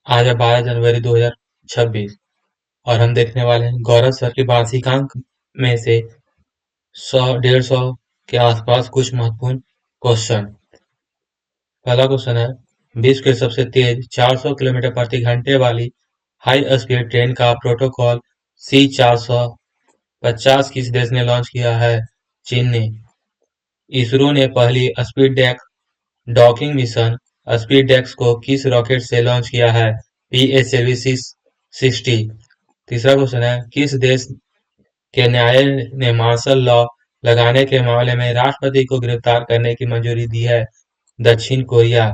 आज है 12 जनवरी 2026 और हम देखने वाले हैं गौरव सर के वार्षिकांक में से 100-150 के आसपास कुछ महत्वपूर्ण क्वेश्चन। पहला क्वेश्चन है, विश्व के सबसे तेज 400 किलोमीटर प्रति घंटे वाली हाई स्पीड ट्रेन का प्रोटोकॉल C450 किस देश ने लॉन्च किया है? चीन ने। इसरो ने पहली SpaDeX docking mission SpaDeX को किस रॉकेट से लॉन्च किया है? PA-60। तीसरा क्वेश्चन है, किस देश के न्यायालय ने मार्शल लॉ लगाने के मामले में राष्ट्रपति को गिरफ्तार करने की मंजूरी दी है? दक्षिण कोरिया।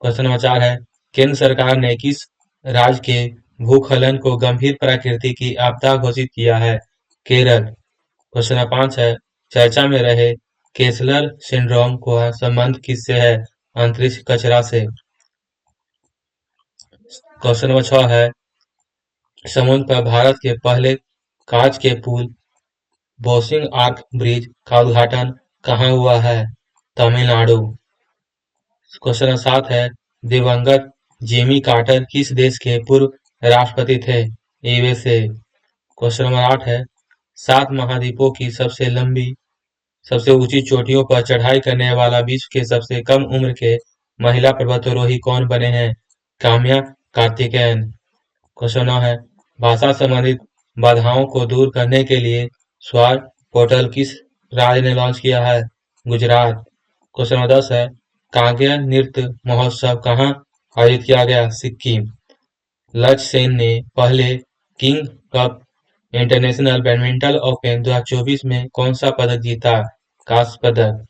क्वेश्चन नंबर 4 है, केंद्र सरकार ने किस राज्य के भूस्खलन को गंभीर प्रकृति की आपदा घोषित किया है? केरल। क्वेश्चन नंबर 5 है, चर्चा में रहे केसलर सिंड्रोम का संबंध किससे है? अंतरिक्ष कचरा से। क्वेश्चन नंबर 6 है, समुद्र पर भारत के पहले कांच के पुल बोसिंग आर्क ब्रिज का उद्घाटन कहाँ हुआ है? तमिलनाडु। क्वेश्चन नंबर 7 है, दिवंगत जिमी कार्टर किस देश के पूर्व राष्ट्रपति थे? यूएसए। क्वेश्चन नंबर 8 है, 7 महाद्वीपों की सबसे ऊंची चोटियों पर चढ़ाई करने वाला विश्व के सबसे कम उम्र के महिला पर्वतारोही कौन बने हैं? काम्या कार्तिकेयन। क्वेश्चन 9 है, भाषा संबंधित बाधाओं को दूर करने के लिए स्वार पोर्टल किस राज्य ने लॉन्च किया है? गुजरात। क्वेश्चन नंबर 10 है, कांगेय नृत्य महोत्सव कहाँ आयोजित किया गया? सिक्किम। लक्ष्य सेन ने पहले king cup international badminton open 2024 में कौन सा पदक जीता? कांस्य पदक।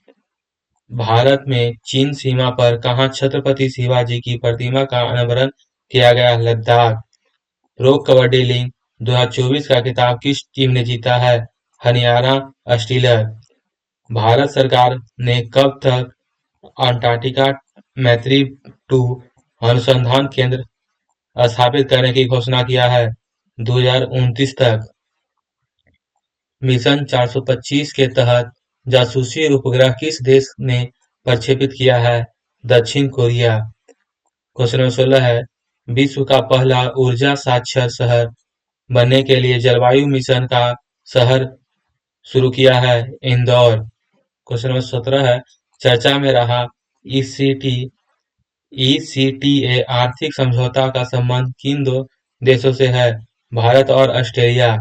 भारत में चीन सीमा पर कहाँ छत्रपति शिवाजी की प्रतिमा का अनावरण किया गया? लद्दाख। प्रो कबड्डी लीग 2024 का खिताब किस टीम ने जीता है? हरियाणा स्टीलर। भारत सरकार ने कब तक अंटार्कटिका मैत्री 2 अनुसंधान केंद्र स्थापित करने की घोषणा किया है? 2029 तक। मिशन 425 के तहत जासूसी उपग्रह किस देश ने प्रक्षेपित किया है? दक्षिण कोरिया। क्वेश्चन नंबर 16 है, विश्व का पहला ऊर्जा साक्षर शहर बनने के लिए जलवायु मिशन का शहर शुरू किया है? इंदौर। क्वेश्चन नंबर 17 है, चर्चा में रहा ईसीटी ईसीटीए आर्थिक समझौता का संबंध किन दो देशों से है? भारत और ऑस्ट्रेलिया।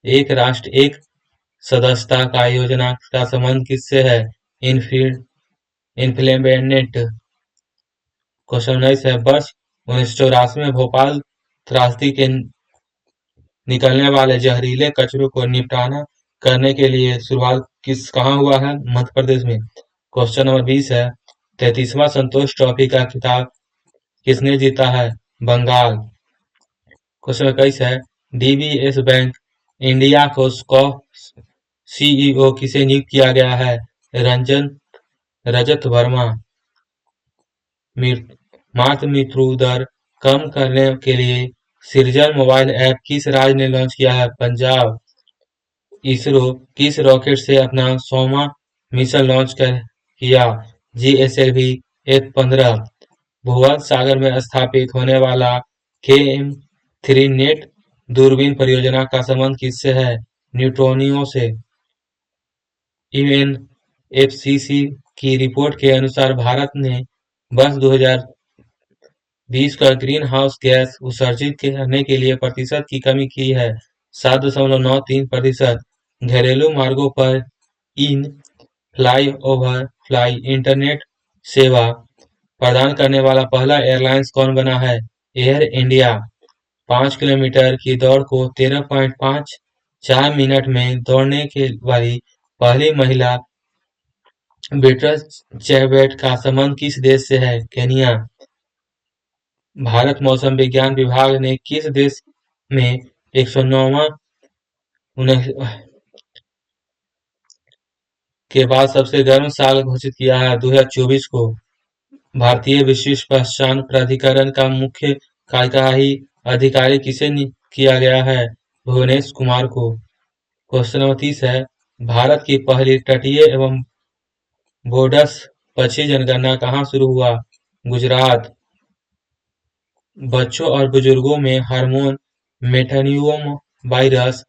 एक राष्ट्र एक सदस्यता का योजना का संबंध किससे है? इन्फ्लेमेंट। क्वेश्चन 19 है, वर्ष 1984 में भोपाल त्रासदी के निकलने वाले जहरीले कचरों को निपटाना करने के लिए शुरुआत कहाँ हुआ है? मध्य प्रदेश में। क्वेश्चन नंबर 20 है, 33वां संतोष ट्रॉफी का खिताब किसने जीता है? बंगाल। क्वेश्चन नंबर 21 है, डीबीएस बैंक इंडिया को सीईओ किसे नियुक्त किया गया है? रंजन रजत वर्मा। मातृ मृत्यु दर कम करने के लिए सृजन मोबाइल ऐप किस राज्य ने लॉन्च किया है? पंजाब। इसरो किस रॉकेट से अपना 100वां मिशन लॉन्च किया? GSLV F-15। भूमध्य सागर में स्थापित होने वाला KM-3 नेट दूरबीन परियोजना का संबंध किससे है? न्यूट्रिनो से। यूएनएफसीसी की रिपोर्ट के अनुसार भारत ने वर्ष 2020 का ग्रीन हाउस गैस उत्सर्जित करने के लिए प्रतिशत की कमी की है 7.93%। घरेलू मार्गों पर इन फ्लाई ओवर फ्लाई इंटरनेट सेवा प्रदान करने वाला पहला एयरलाइंस कौन बना है? Air India. 5 किलोमीटर की दौड़ को 13.54 मिनट में दौड़ने वाली पहली महिला बीट्रिस चेबेट का संबंध किस देश से है? केन्या। भारत मौसम विज्ञान विभाग ने किस देश में 109वां के बाद सबसे गर्म साल घोषित किया है? 2024 को। भारतीय विशिष्ट पहचान प्राधिकरण का मुख्य कार्यकारी अधिकारी किसे नियुक्त किया गया है? भुवनेश कुमार को। क्वेश्चन नंबर 30 है, भारत की पहली तटीय एवं बोर्डस पक्षी जनगणना कहाँ शुरू हुआ? गुजरात। बच्चों और बुजुर्गों में हार्मोन मेटानियोम वायरस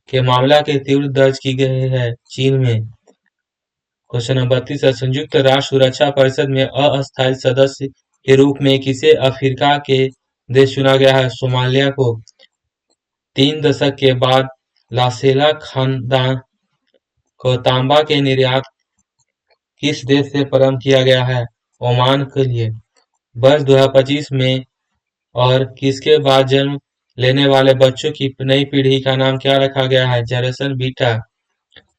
के मामला के तीव्र दर्ज की गई है चीन में। क्वेश्चन नंबर 32 है, संयुक्त राष्ट्र सुरक्षा परिषद में अस्थायी सदस्य के रूप में किसे अफ्रीका के देश चुना गया है? सोमालिया को। 3 दशक के बाद लासेला खानदान को तांबा के निर्यात किस देश से प्रारंभ किया गया है? ओमान के लिए। वर्ष 2025 में और किसके बाद जन्म लेने वाले बच्चों की नई पीढ़ी का नाम क्या रखा गया है? Generation beta.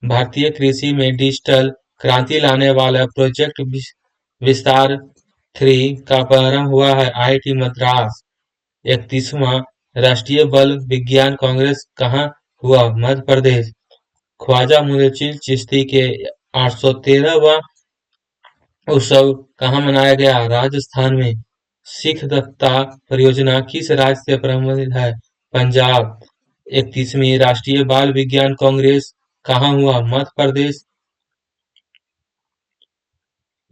भारतीय कृषि में डिजिटल क्रांति लाने वाला प्रोजेक्ट विस्तार 3 का प्रारंभ हुआ है आईआईटी मद्रास। 31वां राष्ट्रीय बल विज्ञान कांग्रेस कहाँ हुआ? मध्य प्रदेश। ख्वाजा मुइनुद्दीन चिश्ती के 813वां उत्सव कहाँ मनाया गया? राजस्थान में। सिख दत्ता परियोजना किस राज्य से प्रबंधित है? पंजाब। 31वीं राष्ट्रीय बाल विज्ञान कांग्रेस कहाँ हुआ? मध्य प्रदेश।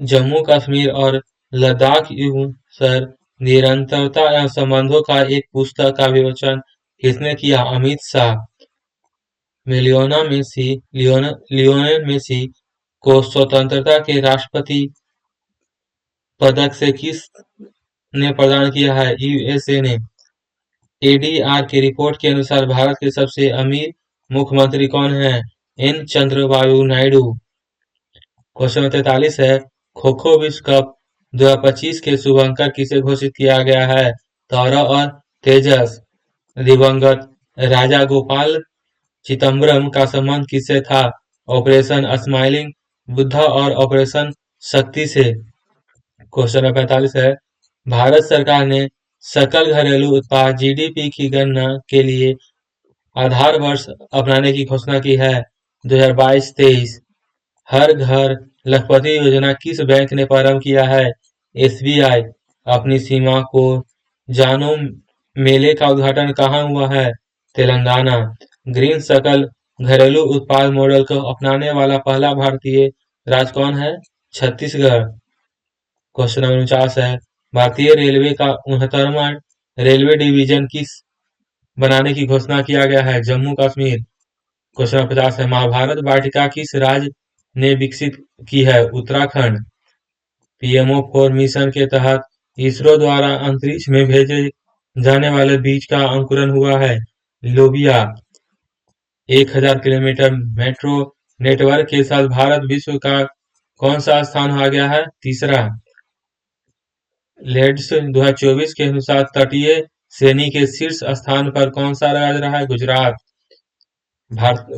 जम्मू कश्मीर और लद्दाख युद्ध सर निरंतरता एवं संबंधों का एक पुस्तक का विमोचन किसने किया? अमित शाह। लियोनेल मेसी को स्वतंत्रता के राष्ट्रपति पदक से किसने प्रदान किया है? यूएसए ने। एडीआर की रिपोर्ट के अनुसार भारत के सबसे अमीर मुख्यमंत्री कौन हैं? एन चंद्रबाबू नायडू। क्वेश्चन 43 है, खो-खो विश्व कप 2025 के शुभ अंकर किसे घोषित किया गया है? सौरव और तेजस। दिवंगत राजा गोपाल चिदम्बरम का संबंध किससे था? ऑपरेशन स्माइलिंग बुद्धा और ऑपरेशन शक्ति से। क्वेश्चन नंबर 45 है, भारत सरकार ने सकल घरेलू उत्पाद जीडीपी की गणना के लिए आधार वर्ष अपनाने की घोषणा की है 2022-23। हर घर लखपति योजना किस बैंक ने प्रारंभ किया है? एसबीआई। अपनी सीमा को जानो मेले का उद्घाटन कहाँ हुआ है? तेलंगाना। ग्रीन सकल घरेलू उत्पाद मॉडल को अपनाने वाला पहला भारतीय राज्य कौन है? छत्तीसगढ़। क्वेश्चन नंबर 49 है, भारतीय रेलवे का 69वां रेलवे डिवीजन किस बनाने की घोषणा किया गया है? जम्मू कश्मीर। क्वेश्चन नंबर 50 है, महाभारत वाटिका किस राज्य ने विकसित की है? उत्तराखंड। पीएमओ-4 मिशन के तहत इसरो द्वारा अंतरिक्ष में भेजे जाने वाले बीज का अंकुरण हुआ है। लोबिया। 1000 किलोमीटर मेट्रो नेटवर्क के साथ भारत विश्व का कौन सा स्थान आ गया है? तीसरा। लेड्स 2024 के अनुसार तटीय श्रेणी के शीर्ष स्थान पर कौन सा राज्य रहा है? गुजरात।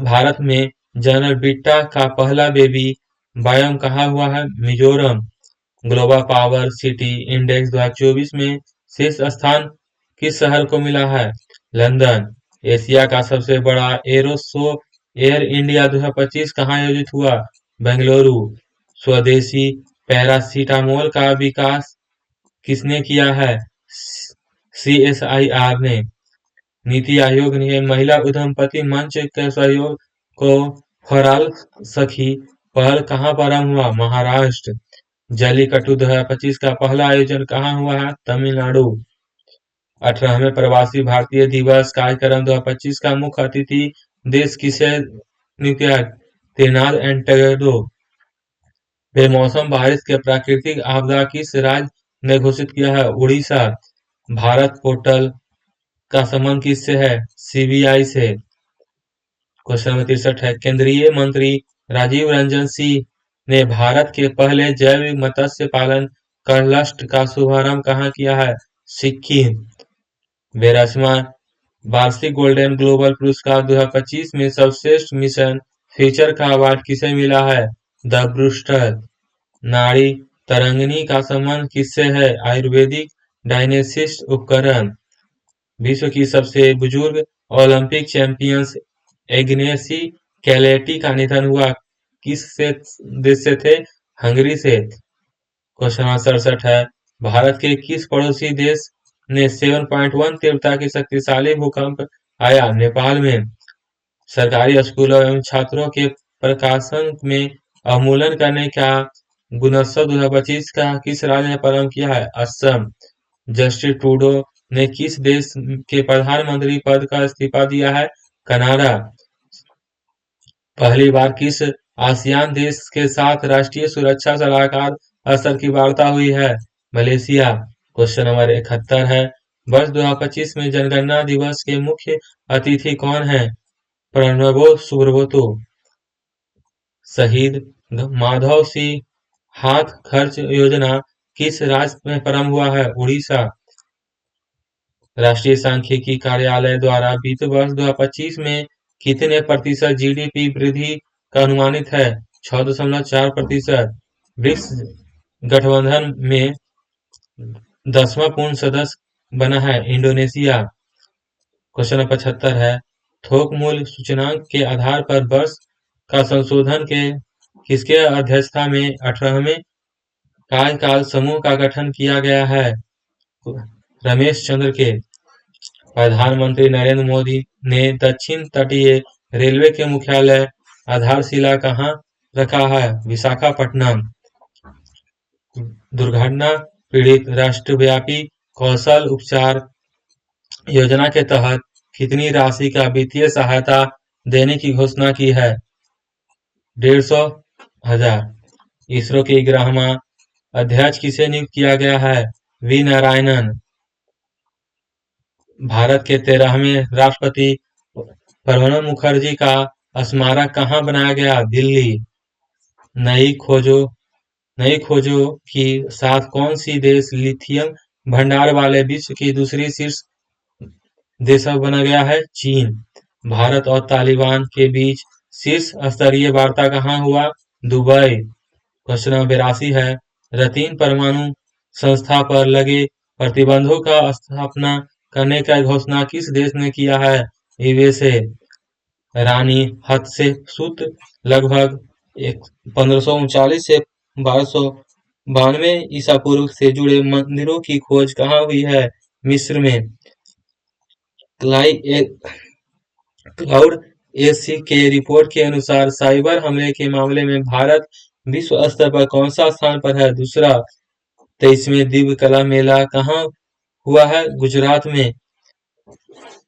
भारत में जनरल बिट्टा का पहला बेबी बायोम कहाँ हुआ है? Mizoram. Global power city index 2024 में शीर्ष स्थान किस शहर को मिला है? लंदन। एशिया का सबसे बड़ा एरो शो एयर इंडिया 2025 कहाँ आयोजित हुआ? बेंगलुरु। स्वदेशी पैरासीटामोल का विकास किसने किया है? सीएसआईआर ने। नीति आयोग ने महिला उद्यमपति मंच के सहयोग को फराल सखी पहल कहाँ प्रारंभ हुआ? महाराष्ट्र। जल्लीकट्टू 2025 का पहला आयोजन कहाँ हुआ है? तमिलनाडु। 18वें प्रवासी भारतीय दिवस कार्यक्रम 2025 का मुख्य अतिथि देश किसे नियुक्त किया है? त्रिनाद एंड टोबैगो। बेमौसम बारिश के प्राकृतिक आपदा किस राज्य ने घोषित किया है? उड़ीसा। भारत पोर्टल का संबंध किससे है? सीबीआई से। क्वेश्चन नंबर 63 है, केंद्रीय मंत्री राजीव रंजन सिंह ने भारत के पहले जैविक मत्स्य पालन क्लस्टर का शुभारंभ कहाँ किया है? सिक्किम। 82वां वार्षिक गोल्डन ग्लोबल पुरस्कार 2025 में सर्वश्रेष्ठ मिशन फ्यूचर का अवार्ड किसे मिला है? The Brewster. नाड़ी तरंगिणी का संबंध किससे है? आयुर्वेदिक डायग्नोस्टिक उपकरण। विश्व की सबसे बुजुर्ग ओलंपिक चैंपियंस एग्नेसी कैलेटी का निधन हुआ किस देश से थे? हंगरी से। क्वेश्चन नंबर 67 है, भारत के किस पड़ोसी देश ने 7.1 तीव्रता की शक्तिशाली भूकंप आया? नेपाल में। सरकारी स्कूलों एवं छात्रों के प्रकाशन में अवमूल्यन करने का गुणोत्सव 2025 का किस राज्य ने प्रारंभ किया है? असम। जस्टिन ट्रूडो ने किस देश के प्रधानमंत्री पद का इस्तीफा दिया है? कनाडा। पहली बार किस आसियान देश के साथ राष्ट्रीय सुरक्षा सलाहकार स्तर की वार्ता हुई है? मलेशिया। क्वेश्चन नंबर 71 है, वर्ष 2025 में जनगणना दिवस के मुख्य अतिथि कौन हैं? प्रणबो सुब्रतो। शहीद माधव सिंह हाथ खर्च योजना किस राज्य में प्रारंभ हुआ है? उड़ीसा। राष्ट्रीय सांख्यिकी कार्यालय द्वारा वित्त वर्ष 2025 में कितने प्रतिशत जीडीपी वृद्धि का अनुमानित है? 6.4%। ब्रिक्स गठबंधन में 10वां पूर्ण सदस्य बना है इंडोनेशिया। क्वेश्चन नंबर 75 है, थोक मूल्य सूचकांक के आधार पर वर्ष का संशोधन के किसके अध्यक्षता में 18वें कार्यकाल समूह का गठन किया गया है? रमेश चंद्र के। प्रधानमंत्री नरेंद्र मोदी ने दक्षिण तटीय रेलवे के मुख्यालय आधारशिला कहाँ रखा है? विशाखापट्टनम। दुर्घटना पीड़ित राष्ट्रव्यापी कौशल उपचार योजना के तहत कितनी राशि का वित्तीय सहायता देने की घोषणा की है? 150,000। इसरो के 11वां अध्यक्ष किसे नियुक्त किया गया है? वी नारायणन। भारत के 13वें राष्ट्रपति प्रणब मुखर्जी का स्मारक कहाँ बनाया गया? दिल्ली। नई खोजों के साथ कौन सी देश लिथियम भंडार वाले विश्व की दूसरी शीर्ष देश बना गया है? चीन। भारत और तालिबान के बीच शीर्ष स्तरीय वार्ता कहाँ हुआ? दुबई। क्वेश्चन नंबर 82 है, रतीन परमाणु संस्था पर लगे प्रतिबंधों का स्थापना करने का घोषणा किस देश ने किया है? यूएसए। रानी हतशेपसुत लगभग 1539 से 1292 ईसा पूर्व से जुड़े मंदिरों की खोज कहाँ हुई है? मिस्र में। क्लाउड एसी के रिपोर्ट के अनुसार साइबर हमले के मामले में भारत विश्व स्तर पर कौन सा स्थान पर है? दूसरा। 23वें दिव्य कला मेला कहाँ हुआ है? गुजरात में।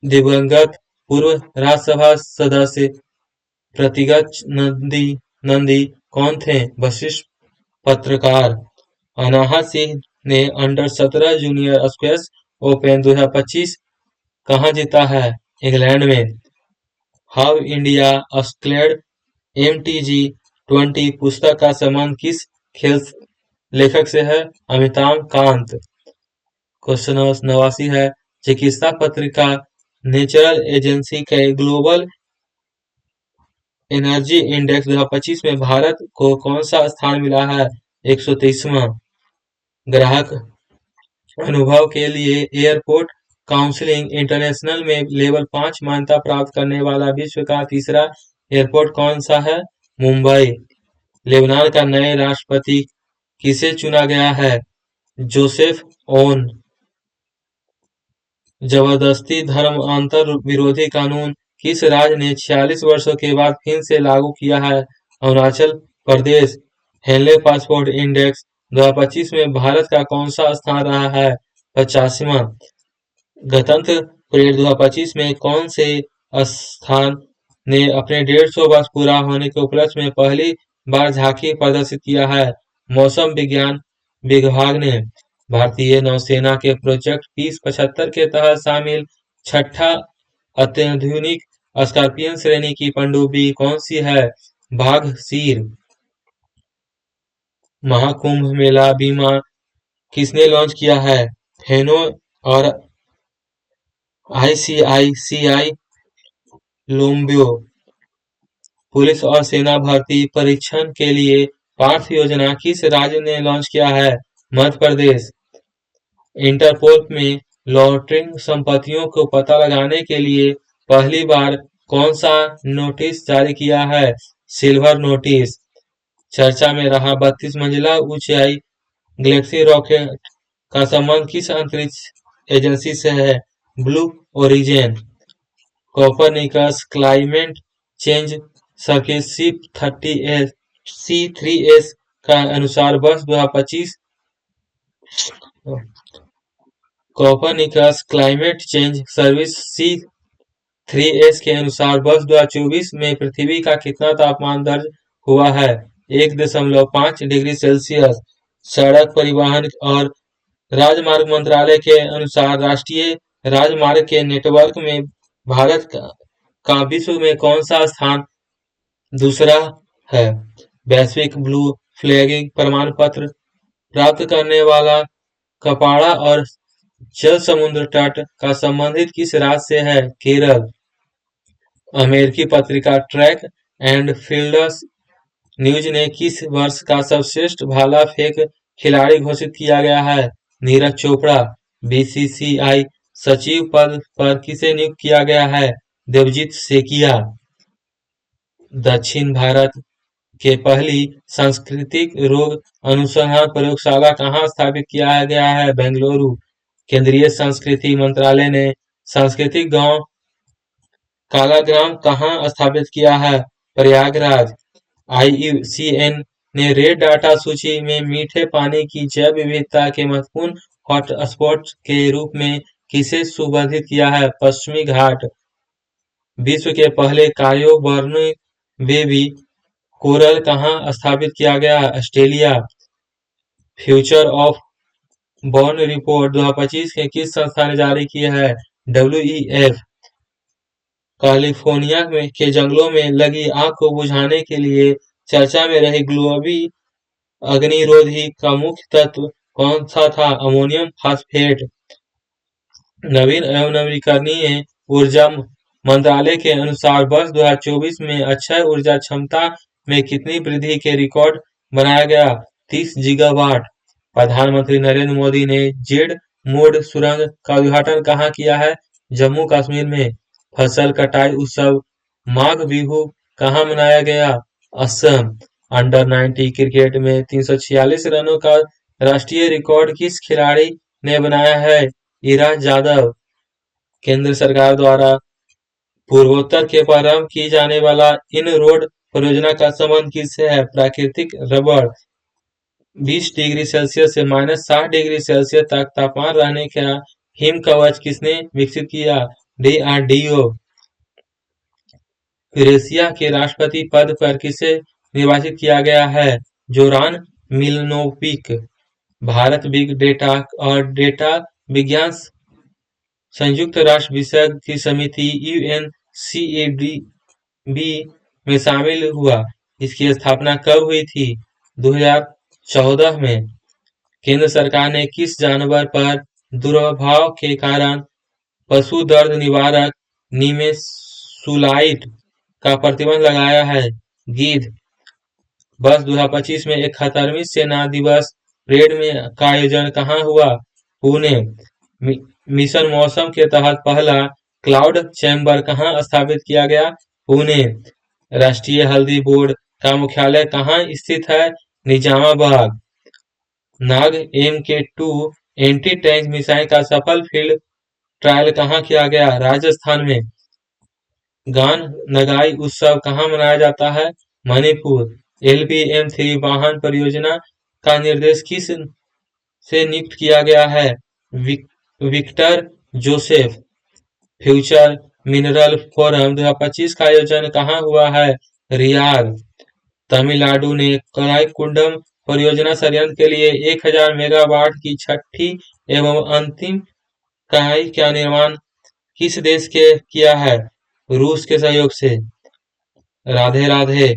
दिवंगत पूर्व राज्यसभा सदस्य प्रतिगत नंदी कौन थे? वशिष्ठ पत्रकार। अनाहत सिंह ने अंडर 17 जूनियर स्क्वैश ओपन 2025 कहाँ जीता है? इंग्लैंड में। हाउ इंडिया स्क्लेड MTG 20 पुस्तक का संबंध किस खेल लेखक से है? अमिताभ कांत। क्वेश्चन नंबर 89 है, चिकित्सा पत्रिका नेचरल एजेंसी के ग्लोबल एनर्जी इंडेक्स 2025 में भारत को कौन सा स्थान मिला है? 123वां। ग्राहक अनुभव के लिए एयरपोर्ट काउंसिल इंटरनेशनल में लेवल 5 मान्यता प्राप्त करने वाला विश्व का तीसरा एयरपोर्ट कौन सा है? मुंबई। लेबनान का नए राष्ट्रपति किसे चुना गया है? Joseph own. जबरदस्ती धर्मांतर विरोधी कानून किस राज्य ने 46 वर्षों के बाद फिर से लागू किया है? Arunachal Pradesh. Henley passport index 2025 में भारत का कौन सा स्थान रहा है? 50वां। गणतंत्र परेड 2025 में कौन से स्थान ने अपने 150 वर्ष पूरा होने के उपलक्ष्य में पहली बार झांकी प्रदर्शित किया है? मौसम विज्ञान विभाग ने। भारतीय नौसेना के प्रोजेक्ट पीस 75 के तहत शामिल छठा अत्याधुनिक स्कॉर्पियन श्रेणी की पनडुब्बी कौन सी है? बाघ-सीर। महाकुंभ मेला बीमा किसने लॉन्च किया है? फेनो और आईसीआईसीआई लोम्बियो। पुलिस और सेना भर्ती परीक्षण के लिए पार्थ योजना किस राज्य ने लॉन्च किया है? मध्य प्रदेश। इंटरपोल में लॉटरिंग संपत्तियों को पता लगाने के लिए पहली बार कौन सा नोटिस जारी किया है? Silver notice. चर्चा में रहा 32 मंजिला ऊंचाई गैलेक्सी रॉकेट का संबंध किस अंतरिक्ष एजेंसी से है? Blue origin. Copernicus climate change circuit C3S का अनुसार वर्ष 2025 Copernicus climate change service C3S के अनुसार वर्ष 2024 में पृथ्वी का कितना तापमान दर्ज हुआ है? 1.5 डिग्री सेल्सियस। सड़क परिवहन और राजमार्ग मंत्रालय के अनुसार राष्ट्रीय राजमार्ग के नेटवर्क में भारत का विश्व में कौन सा स्थान दूसरा है? वैश्विक ब्लू फ्लैगिंग प्रमाण पत्र प्राप्त करने वाला कपाड़ा और जल समुद्र तट का संबंधित किस राज्य से है? केरल। अमेरिकी पत्रिका ट्रैक एंड फील्ड न्यूज ने किस वर्ष का सर्वश्रेष्ठ भाला फेंक खिलाड़ी घोषित किया गया है? नीरज चोपड़ा। बीसीसीआई सचिव पद पर किसे नियुक्त किया गया है? देवजीत सेकिया। दक्षिण भारत के पहली सांस्कृतिक रोग अनुसंधान प्रयोगशाला कहाँ स्थापित किया गया है? बेंगलुरु। केंद्रीय संस्कृति मंत्रालय ने सांस्कृतिक गांव कालाग्राम कहाँ स्थापित किया है? प्रयागराज। IUCN ने रेड डाटा सूची में मीठे पानी की जैव विविधता के महत्वपूर्ण हॉटस्पॉट के रूप में किसे सुवर्णित किया है? पश्चिमी घाट। विश्व के पहले कायो बेबी कोरल कहाँ स्थापित किया गया? Australia. Future of born report 2025 के किस संस्था ने जारी की है? WEF। कैलिफोर्निया के जंगलों में लगी आग को बुझाने के लिए चर्चा में रही ग्लोबी अग्निरोधी का मुख्य तत्व कौन सा था? Ammonium phosphate. नवीन एवं नवीकरणीय ऊर्जा मंत्रालय के अनुसार वर्ष 2024 में अक्षय ऊर्जा क्षमता में कितनी वृद्धि के रिकॉर्ड बनाया गया? 30 गीगावाट। प्रधानमंत्री नरेंद्र मोदी ने जेड मोड सुरंग का उद्घाटन कहाँ किया है? जम्मू कश्मीर में। फसल कटाई उत्सव माघ बिहू कहाँ मनाया गया? असम। अंडर 90 क्रिकेट में 346 रनों का राष्ट्रीय रिकॉर्ड किस खिलाड़ी ने बनाया है? इरा जाधव। केंद्र सरकार द्वारा पूर्वोत्तर के प्रारंभ की जाने वाला इन रोड परियोजना का संबंध किससे है? प्राकृतिक रबड़। 20 डिग्री सेल्सियस से -60 डिग्री सेल्सियस तक तापमान रहने का हिम कवच किसने विकसित किया? DRDO। यूरेशिया के राष्ट्रपति पद पर किसे निर्वाचित किया गया है? जोरान मिलनोविक। भारत बिग डेटा और डेटा विज्ञान संयुक्त राष्ट्र विषय की समिति UNCADB में शामिल हुआ। इसकी स्थापना कब हुई थी? 2014 में। केंद्र सरकार ने किस जानवर पर दुर्भाव के कारण पशु दर्द निवारक निमेसुलाइट का प्रतिबंध लगाया है? गिद्ध। वर्ष 2025 में 71वीं सेना दिवस परेड का आयोजन कहाँ हुआ? पुणे। मिशन मौसम के तहत पहला क्लाउड चैम्बर कहाँ स्थापित किया गया? पुणे। राष्ट्रीय हल्दी बोर्ड का मुख्यालय कहाँ स्थित है? निजामाबाद। नाग MK2 एंटी टैंक मिसाइल का सफल फील्ड ट्रायल कहाँ किया गया? राजस्थान में। गान नगाई उत्सव कहाँ मनाया जाता है? मणिपुर। LBM-3 वाहन परियोजना का निर्देश किस से नियुक्त किया गया है? Victor Joseph. Future mineral forum 2025 का आयोजन कहाँ हुआ है? रियाद। तमिलनाडु ने कराईकुंडम परियोजना संयंत्र के लिए 1000 मेगावाट की छठी एवं अंतिम इकाई का निर्माण किस देश के किया है? रूस के सहयोग से। राधे राधे।